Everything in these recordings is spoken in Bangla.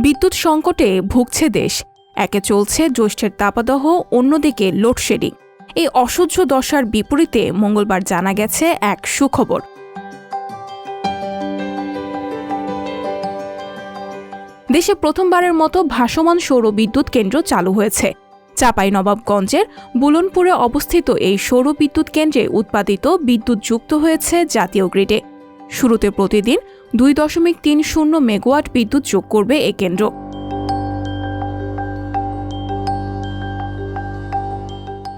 বিদ্যুৎ সংকটে ভুগছে দেশ। একে চলছে জ্যৈষ্ঠের তাপাদহ, অন্যদিকে লোডশেডিং। এই অসহ্য দশার বিপরীতে মঙ্গলবার জানা গেছে এক সুখবর। দেশে প্রথমবারের মতো ভাসমান সৌর বিদ্যুৎ কেন্দ্র চালু হয়েছে। চাঁপাইনবাবগঞ্জের বুলনপুরে অবস্থিত এই সৌর বিদ্যুৎ কেন্দ্রে উৎপাদিত বিদ্যুৎ যুক্ত হয়েছে জাতীয় গ্রিডে। শুরুতে প্রতিদিন 2.30 মেগাওয়াট বিদ্যুৎ যোগ করবে এ কেন্দ্র।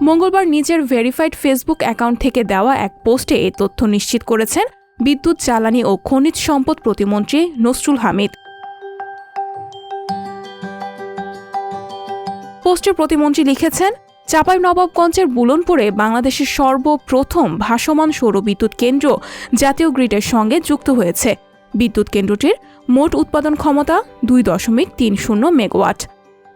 মঙ্গলবার নিজের ভেরিফাইড ফেসবুক অ্যাকাউন্ট থেকে দেওয়া এক পোস্টে এ তথ্য নিশ্চিত করেছেন বিদ্যুৎ, জ্বালানি ও খনিজ সম্পদ প্রতিমন্ত্রী নসরুল হামিদ। পোস্টে প্রতিমন্ত্রী লিখেছেন, চাঁপাইনবাবগঞ্জের বুলনপুরে বাংলাদেশের সর্বপ্রথম ভাসমান সৌর বিদ্যুৎ কেন্দ্র জাতীয় গ্রিডের সঙ্গে যুক্ত হয়েছে। বিদ্যুৎ কেন্দ্রটির মোট উৎপাদন ক্ষমতা 2.30 মেগাওয়াট।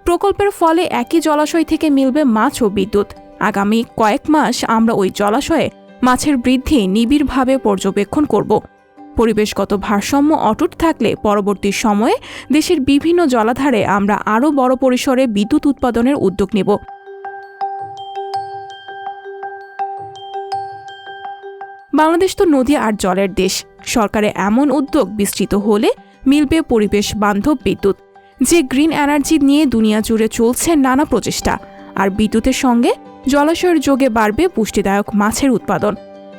প্রকল্পের ফলে একই জলাশয় থেকে মিলবে মাছ ও বিদ্যুৎ। আগামী কয়েক মাস আমরা ওই জলাশয়ে মাছের বৃদ্ধি নিবিড়ভাবে পর্যবেক্ষণ করব। পরিবেশগত ভারসাম্য অটুট থাকলে পরবর্তী সময়ে দেশের বিভিন্ন জলাধারে আমরা আরও বড় পরিসরে বিদ্যুৎ উৎপাদনের উদ্যোগ নেব। বাংলাদেশ তো নদী আর জলের দেশ। সরকারে এমন উদ্যোগ বিস্তৃত হলে মিলবে পরিবেশ বান্ধব বিদ্যুৎ। যে গ্রিন এনার্জি নিয়ে দুনিয়া জুড়ে চলছে নানা প্রচেষ্টা, আর বিদ্যুতের সঙ্গে জলাশয়ের যোগে বাড়বে পুষ্টিদায়ক মাছের উৎপাদন।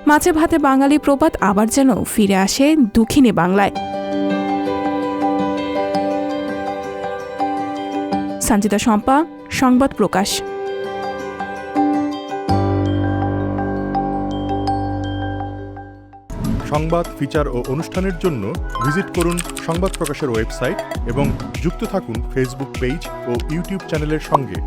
মাছে ভাতে বাঙালি প্রবাদ আবার যেন ফিরে আসে দক্ষিণী বাংলায়। সঞ্জিতা শম্পা, সংবাদ প্রকাশ। সংবাদ, ফিচার ও অনুষ্ঠানের জন্য ভিজিট করুন সংবাদ প্রকাশের ওয়েবসাইট এবং যুক্ত থাকুন ফেসবুক পেজ ও ইউটিউব চ্যানেলের সঙ্গে।